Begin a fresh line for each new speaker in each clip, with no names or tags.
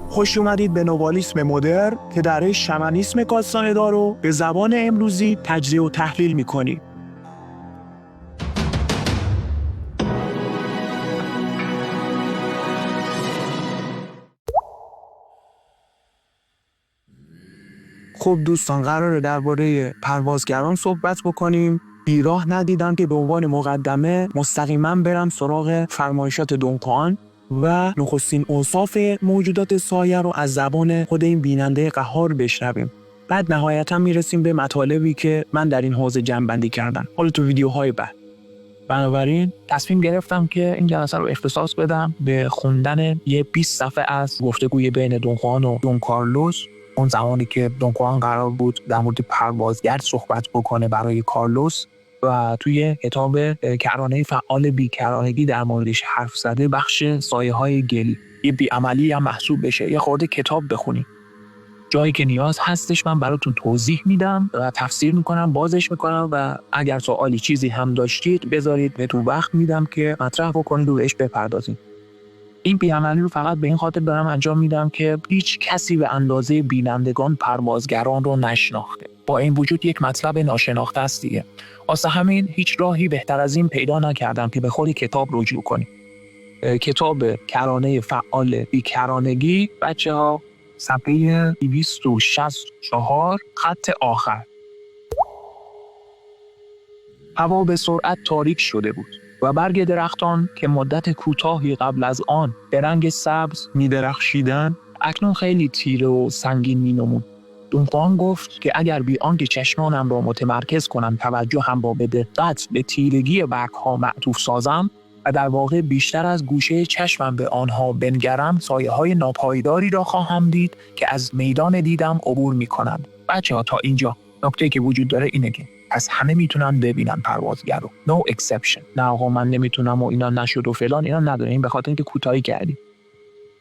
خوش اومدید به نوالیسم مدرن که در شمنیسم کاستاندا رو به زبان امروزی تجزیه و تحلیل می‌کنیم. خب دوستان، قراره درباره پروازگران صحبت بکنیم. بیراه ندیدم که به عنوان مقدمه مستقیما برم سراغ فرمایشات دون خوان و نخستین اوصاف موجودات سایه رو از زبان خود این بیننده قهار بشنویم. بعد نهایتا میرسیم به مطالبی که من در این حوزه جمع‌بندی کردم، حالا تو ویدیوهای بعد. بنابراین تصمیم گرفتم که این جلسه رو اختصاص بدم به خوندن یه 20 صفحه از گفتگوی بین دون خوان و دون کارلوس. اون زمانی که دون خوان قرار بود در مورد پروازگرد صحبت بکنه برای کارلوس و توی کتاب کرانه فعال بیکرانگی در موردش حرف زده، بخش سایه های گلی، یه بیعملی هم محسوب بشه. یه خورده کتاب بخونید، جایی که نیاز هستش من براتون توضیح میدم و تفسیر میکنم، بازش میکنم و اگر سوالی چیزی هم داشتید بذارید، بهتون وقت میدم که مطرح بکنید و بهش بپردازید. این بیعملی رو فقط به این خاطر دارم انجام میدم که هیچ کسی به اندازه بینندگان پروازگران رو نشناخته. با این وجود یک مطلب ناشناخته است دیگه. واسه همین هیچ راهی بهتر از این پیدا نکردم که به خود کتاب رجوع کنیم. کتاب کرانه فعال بیکرانگی، بچه‌ها، صفحه 264 خط آخر. هوا به سرعت تاریک شده بود و برگ درختان که مدت کوتاهی قبل از آن به رنگ سبز می‌درخشیدند اکنون خیلی تیره و سنگین می‌نمود. دون خوان گفت که اگر بی آنکه چشمانم را متمرکز کنم توجه هم با به دقت به تیرگی برگ‌ها معطوف سازم و در واقع بیشتر از گوشه چشمم به آنها بنگرم، سایه‌های ناپایداری را خواهم دید که از میدان دیدم عبور می‌کنند. بچه‌ها تا اینجا نکته که وجود داره اینه که از همه میتونن ببینن پروازگر رو. No exception. نه آقا من نمیتونم و اینا نشد و فلان، اینا نداره. این به خاطر اینکه کوتاهی کردی.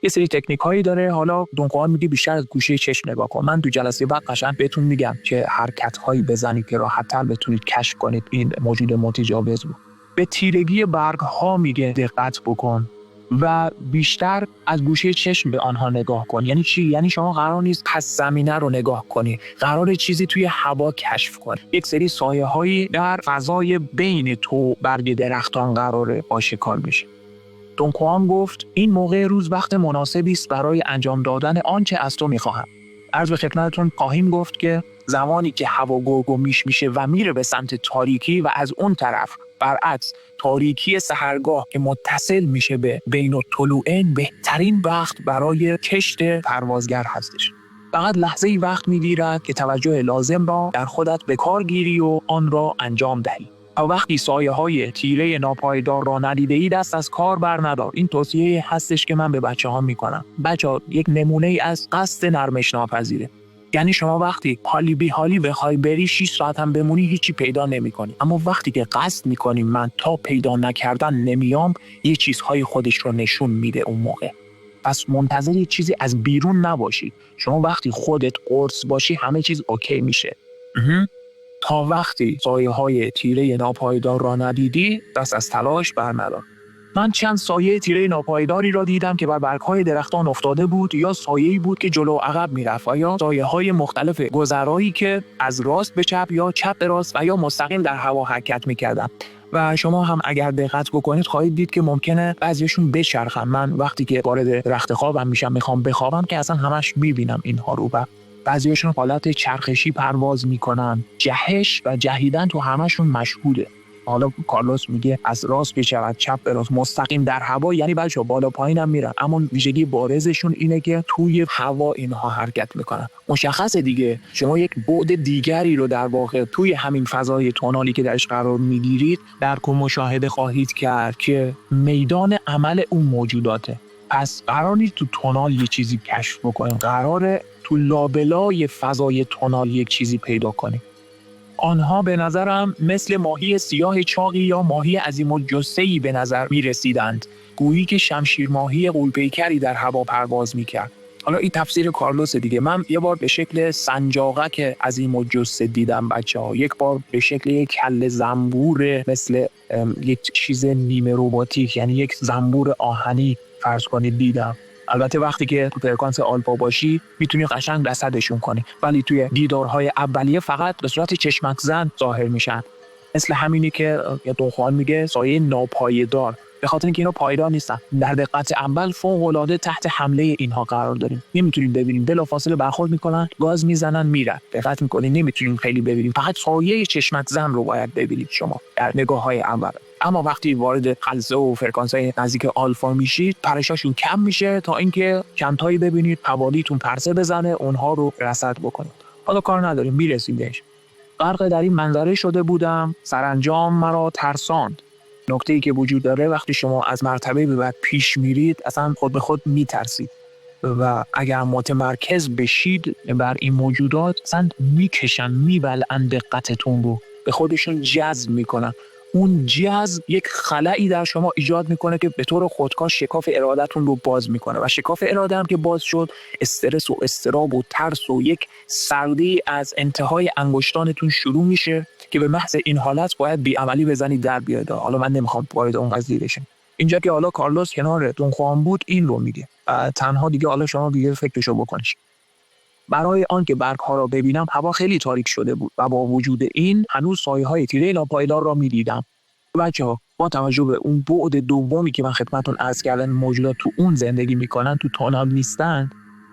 یه سری تکنیک هایی داره. حالا دون خوان میگه بیشتر از گوشه چشم نگاه کن. من تو جلسه بعد قشنگ بهتون میگم که حرکت هایی بزنید که راحت‌تر بتونید کشف کنید این موجود متجاوز رو. به تیرگی برگ ها میگه دقت بکن و بیشتر از گوشه چشم به آنها نگاه کن. یعنی چی؟ یعنی شما قرار نیست پس زمینه رو نگاه کنی، قراره چیزی توی هوا کشف کنی. یک سری سایه هایی در فضای بین تو برگ درختان قراره آشکار بشه. دون خوان گفت این موقع روز وقت مناسبی است برای انجام دادن آنچه از تو میخواهم. عرض به خدمتتون خواهیم گفت که زمانی که هوا گرگ و میش میشه و میره به سمت تاریکی و از اون طرف برعکس تاریکی سحرگاه که متصل میشه به بین الطلوعین، بهترین وقت برای کشت پروازگر هستش. فقط لحظه‌ای وقت میگیرد که توجه لازم را در خودت به کار گیری و آن را انجام دهی. تا وقتی سایه‌های تیره ناپایدار را ندیده‌ای دست از کار بر ندار. این توصیه هستش که من به بچه‌ها میکنم. بچه‌ها یک نمونه از قصد نرمش ناپذیره. یعنی شما وقتی حالی بی حالی بخوای بری 6 ساعت هم بمونی هیچی پیدا نمی‌کنی، اما وقتی که قصد می‌کنی من تا پیدا نکردن نمیام، یه چیزهای خودش رو نشون میده اون موقع. پس منتظر یه چیزی از بیرون نباشی. شما وقتی خودت قرص باشی همه چیز اوکی میشه. تا وقتی سایه‌های تیره ناپایدار را ندیدی دست از تلاش بر ندار. من چند سایه تیره ناپایداری را دیدم که بر برگ‌های درختان افتاده بود، یا سایه‌ای بود که جلو عقب می‌رفت، یا سایه‌های مختلف گذرایی که از راست به چپ یا چپ به راست و یا مستقیم در هوا حرکت می‌کردند. و شما هم اگر دقت بکنید خواهید دید که ممکنه بعضیشون بچرخن. من وقتی که وارد رخت خوابم میشم میخوام بخوابم که اصلا همش می‌بینم اینها رو و بعضیشون حالت چرخشی پرواز می‌کنن. جهش و جهیدن تو همشون مشهوده. حالا کارلوس میگه از راست به چپ به راست مستقیم در هوا، یعنی بچه‌ها بالا پایین هم میرن، اما ویژگی بارزشون اینه که توی هوا اینها حرکت میکنن. مشخصه دیگه شما یک بعد دیگری رو در واقع توی همین فضای تونالی که درش قرار میگیرید درک و مشاهده خواهید کرد که میدان عمل اون موجوداته. پس قرار نیست تو تونال یه چیزی کشف بکنیم، قراره تو لابلای فضای تونال یک چیزی پیدا کنیم. آنها به نظرم مثل ماهی سیاه چاقی یا ماهی عظیم الجثه‌ای به نظر می رسیدند، گویی که شمشیر ماهی غول‌پیکری در هوا پرواز می کرد. حالا این تفسیر کارلوس دیگه. من یه بار به شکل سنجاقک عظیم الجثه دیدم بچه‌ها، یک بار به شکل یک کله زنبور مثل یک چیز نیمه رباتیک، یعنی یک زنبور آهنی فرض کنید دیدم. البته وقتی که تو فرکانس آلفا باشی میتونی قشنگ رصدشون کنی، ولی توی دیدارهای اولیه فقط به صورت چشمک زن ظاهر میشن. مثل همینی که دونخوان میگه سایه ناپایدار، به خاطر اینکه اینا پایدار نیستن. در دقت اول فوق‌العاده تحت حمله اینها قرار داریم، نمیتونیم ببینیم، بلافاصله برخورد میکنن، گاز میزنن میرن. دقت میکنین نمیتونیم خیلی ببینیم، فقط سایه چشمک زن رو باید ببینید شما در نگاه‌های اول. اما وقتی وارد غلظه و فرکانس‌های نزدیک آلفا میشید پرشاشون کم میشه تا اینکه چندتایی ببینید حوالیتون پرسه بزنه، اونها رو رصد بکنید. حالا کار نداریم، میرسیم بهش. غرق در این منظره شده بودم، سرانجام مرا ترساند. نکته‌ای که وجود داره وقتی شما از مرتبه به بعد پیش میرید اصلا خود به خود میترسید و اگر متمرکز بشید بر این موجودات اصلا میکشن، میبلعن دقتتون رو، به خودشون جذب میکنن. اون جذب یک خلایی در شما ایجاد میکنه که به طور خودکار شکاف ارادتون رو باز میکنه و شکاف اراده هم که باز شد، استرس و اضطراب و ترس و یک سردی از انتهای انگشتانتون شروع میشه که به محض این حالت باید بیعملی بزنید در بیاد. حالا من نمیخوام وارد اون قضیه بشم. اینجا که حالا کارلوس کنار دونخوان بود این رو میگه، تنها دیگه حالا شما دیگه فکرشو بکنید. برای آن که برگ‌ها را ببینم هوا خیلی تاریک شده بود و با وجود این هنوز سایه‌های تیره ناپایدار را می‌دیدم. بچه‌ها با توجه به اون بعد دومی که من خدمتتون عرض کردم، موجودات تو اون زندگی میکنن، تو تونل نیستن،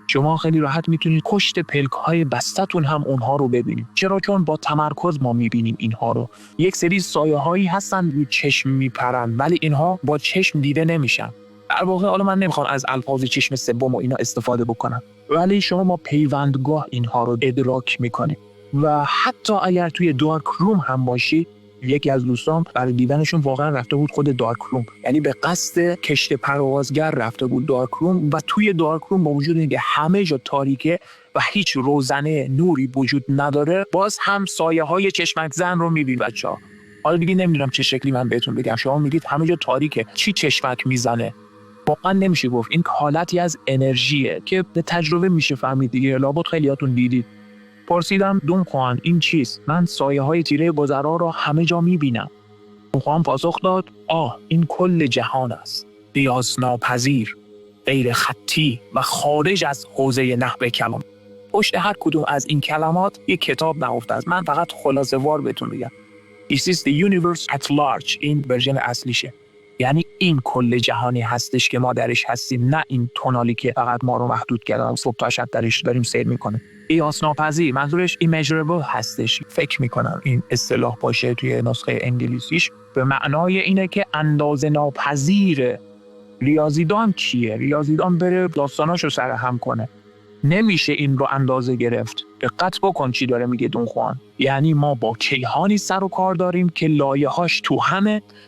شما خیلی راحت میتونید پشت پلک‌های بسته‌تون هم اونها رو ببینید. چرا؟ چون با تمرکز ما میبینیم اینها رو. یک سری سایه‌هایی هستن روی چشم میپرن ولی اینها با چشم دیده نمیشن. در واقع حالا من نمیخوام از الفاظ چشم سوم و اینا استفاده بکنم، ولی شما با پیوندگاه اینها رو ادراک میکنید و حتی اگر توی دارک روم هم باشید. یکی از دوستان برای دیدنشون واقعا رفته بود خود دارک روم، یعنی به قصد کشت پروازگر رفته بود دارک روم و توی دارک روم با وجود اینکه همه جا تاریکه و هیچ روزنه نوری وجود نداره، باز هم سایه های چشمک زن رو میبینید بچه‌ها. حالا دیگه نمیدونم چه شکلی من بهتون بگم، شما میگید همه جا تاریکه، چی چشمک میزنه؟ واقعا نمیشه گفت، این حالتی از انرژیه که به تجربه میشه فهمید دیگه. لابد خیلیاتون دیدید. پرسیدم دونخوان این چیست؟ من سایه های تیره گذرا را همه جا میبینم. دونخوان پاسخ داد این کل جهان است، قیاس ناپذیر، غیر خطی و خارج از حوزه نحو کلام. پشت هر کدوم از این کلمات یک کتاب نهفته است. من فقط خلاصه وار بهتون بگم. This is the universe at large. این ورژن اصلیشه، یعنی این کل جهانی هستش که ما درش هستیم، نه این تونالی که فقط ما رو محدود کردن صبح تا شب درش داریم سیر میکنه. قیاس ناپذیر منظورش immeasurable هستش. فکر میکنم این اصطلاح باشه توی نسخه انگلیسیش، به معنای اینه که اندازه ناپذیره. ریاضیدان کیه؟ ریاضیدان بره داستاناشو سرهم کنه، نمیشه این رو اندازه گرفت. دقت بکن چی داره میگه دونخوان، یعنی ما با کیهانی سر و کار داریم که لایه‌هاش تو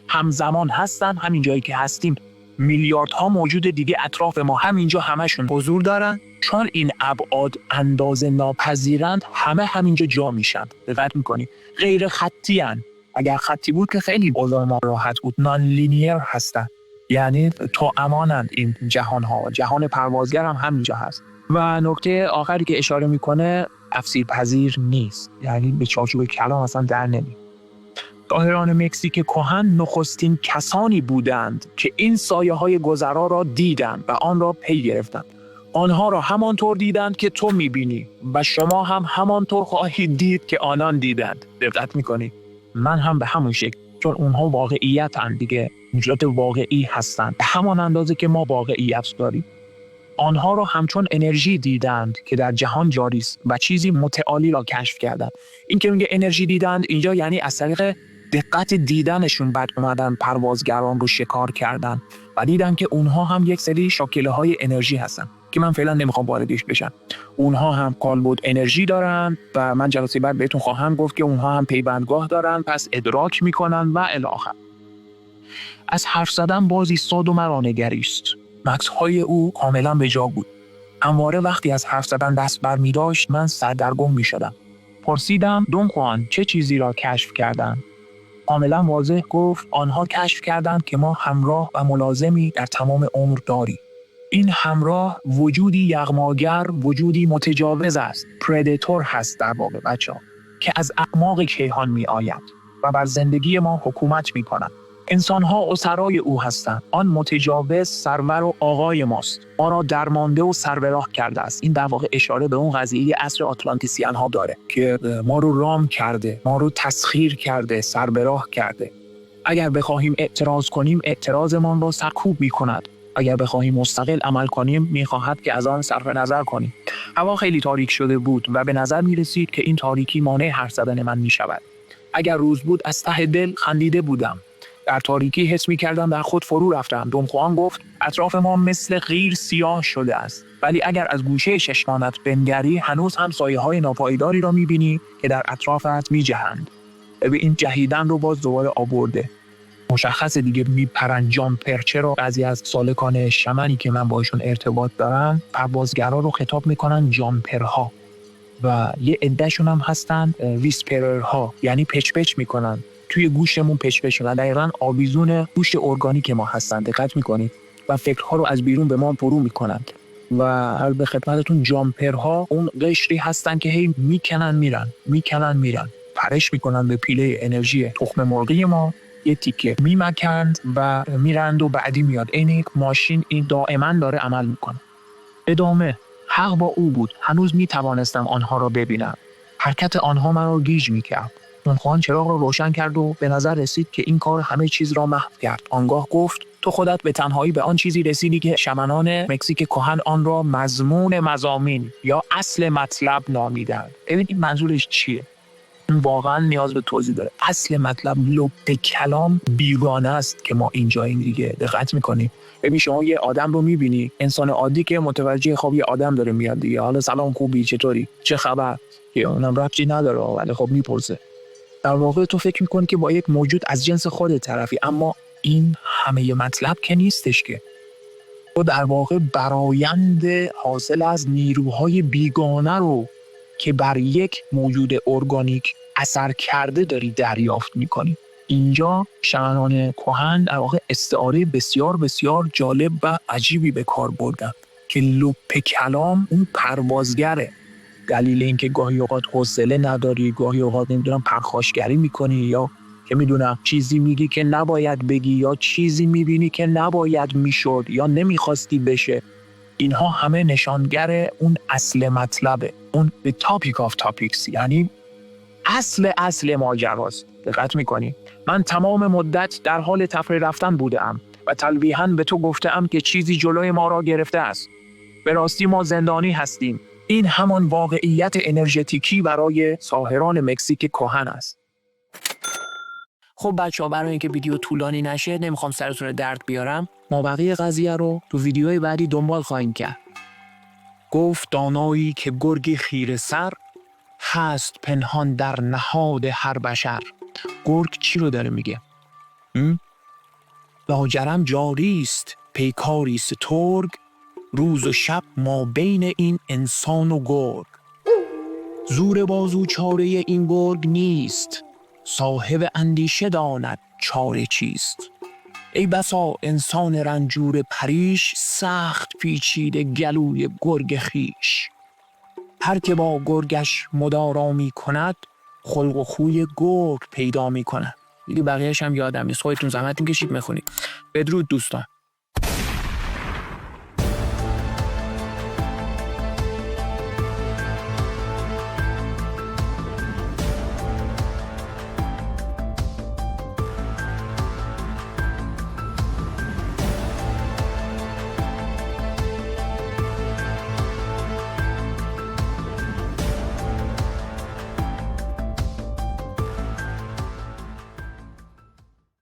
همزمان هستن. همین جایی که هستیم میلیاردها موجود دیگه اطراف ما همینجا همشون حضور دارن. چون این ابعاد اندازه ناپذیرند همه همینجا جا میشن. دقت میکنی؟ غیر خطی هن. اگر خطی بود که خیلی اوضاع ما راحت بود. نان لینیر هستن، یعنی تو امانند این جهان ها. جهان پروازگر هم همینجا هست. و نکته آخری که اشاره میکنه تفسیر پذیر نیست، یعنی به چارچوب کلام اصلا در نمی. ظاهران مکزیک کهن نخستین کسانی بودند که این سایه های گذرا را دیدند و آن را پی گرفتند. آنها را همانطور دیدند که تو میبینی و شما هم همانطور خواهید دید که آنان دیدند. دقت میکنی؟ من هم به همون شکل، چون اونها واقعیتند دیگه، موجودات واقعی هستند به همان اندازه که ما واقعیت داریم. آنها را همچون انرژی دیدند که در جهان جاری است و چیزی متعالی را کشف کردند. این که میگه انرژی دیدند اینجا یعنی از طریق دقت دیدنشون بعد اومدن پروازگران رو شکار کردن و دیدن که اونها هم یک سری شاکله های انرژی هستن که من فعلا نمیخوام واردش بشم. اونها هم کالبد انرژی دارن و من جلسه بعد بهتون خواهم گفت که اونها هم پیوندگاه دارن، پس ادراک میکنن و الی آخر. از حرف زدن باز ایستاد و مرا نگریست. مکث‌های او کاملا به جا بود. همواره وقتی از حرف زدن دست بر می داشت من سردرگم می شدم. پرسیدم دونخوان چه چیزی را کشف کردند؟ کاملا واضح گفت آنها کشف کردند که ما همراه و ملازمی در تمام عمر داریم. این همراه وجودی یغماگر، وجودی متجاوز است، پردیتور هست در واقع بچه‌ها، که از اعماق کیهان می آید و بر زندگی ما حکومت می کند. انسان‌ها اسرای او هستند. آن متجاوز سرور و آقای ماست. ما را درمانده و سر به راه کرده است. این در واقع اشاره به اون قضیه عصر آتلانتیسیان ها داره که ما رو رام کرده، ما رو تسخیر کرده، سر به راه کرده. اگر بخواهیم اعتراض کنیم، اعتراضمان را سرکوب می‌کند. اگر بخواهیم مستقل عمل کنیم، می‌خواهد که از آن صرف نظر کنیم. هوا خیلی تاریک شده بود و به نظر می‌رسید که این تاریکی مانع حرف زدن من می‌شود. اگر روز بود از ته دل خندیده بودم. در تاریکی حس می‌کردم در خود فرو رفتم. دون خوان گفت اطراف ما مثل قیر سیاه شده است. ولی اگر از گوشه چشمانت بنگری، هنوز هم سایه‌های ناپایداری را می‌بینی که در اطرافت می‌جهند. این جهیدن رو باز دوباره آورده. مشخصه دیگه میپرن جامپر. چرا بعضی از سالکان شمنی که من باشون ارتباط دارم پروازگرا رو خطاب میکنن جامپرها و یه عدهشون هم هستن ویسپررها، یعنی پچ پچ میکنن توی گوشمون، پچ پچ میکنن. دقیقاً آویزون گوشت ارگانیک ما هستن، دقت میکنید، و فکرها رو از بیرون به ما فرو میکنن. و هر به خدمتتون جامپرها اون قشری هستن که هی میکنن میرن پرش میکنن به پیله انرژی تخم مرغی ما، یه تیکه میمکند و میرند و بعدی میاد. این یک ماشین، این دائما داره عمل میکنه. ادامه. حق با او بود. هنوز میتوانستم آنها را ببینم. حرکت آنها من را گیج میکرد. اون چراغ را روشن کرد و به نظر رسید که این کار همه چیز را محو کرد. آنگاه گفت تو خودت به تنهایی به آن چیزی رسیدی که شمنان مکزیک کهن آن را مضمون مضامین یا اصل مطلب نامیدند. ببین این منظورش چیه؟ واقعا نیاز به توضیح داره. اصل مطلب لب کلام بیگانه است که ما اینجا این دیگه دقت میکنیم. ببین شما یه آدم رو میبینی، انسان عادی که متوجه خب یه آدم داره میاد دیگه، حالا سلام خوبی چطوری چه خبر، که اونم ربطی نداره ولی خب میپرسه. در واقع تو فکر میکنی که با یک موجود از جنس خودت طرفی، اما این همه مطلب که نیستش که. تو در واقع برآیند حاصل از نیروهای بیگانه رو که بر یک موجود ارگانیک اثر کرده داری دریافت میکنی. اینجا شمنان کهن در واقع استعاره بسیار بسیار جالب و عجیبی به کار بردن که لپ کلام اون پروازگره. دلیل اینکه گاهی اوقات حوصله نداری، گاهی اوقات نمیدونم پرخاشگری میکنی، یا که میدونم چیزی میگی که نباید بگی، یا چیزی میبینی که نباید میشد یا نمیخواستی بشه، اینها همه نشانگر اون اصل مطلبه، اون the topic of topics، یعنی اصل ماجراست. دقت میکنی؟ من تمام مدت در حال تفریح رفتن بودم و تلویحاً به تو گفتم که چیزی جلوی ما را گرفته است. به راستی ما زندانی هستیم. این همان واقعیت انرژتیکی برای ساحران مکزیک کهن است. خب بچه‌ها، برای اینکه ویدیو طولانی نشه، نمیخوام سرتون درد بیارم، ما بقیه قضیه رو تو ویدیوهای بعدی دنبال خواهیم کرد. گفت دانایی که گرگی خیره سر، هست پنهان در نهاد هر بشر. گرگ چی رو داره میگه؟ لاجرم جاریست پیکاری سترگ، روز و شب ما بین این انسان و گرگ. زور بازو چاره این گرگ نیست، صاحب اندیشه داند چاره چیست. ای بسا انسان رنجور پریش، سخت پیچیده گلوی گرگ خیش. هر که با گرگش مدارا می کند، خلق و خوی گرگ پیدا می کند. دیگه بقیهش هم یادم نیست، خودتون زحمت میکشید میخونید. بدرود دوستان.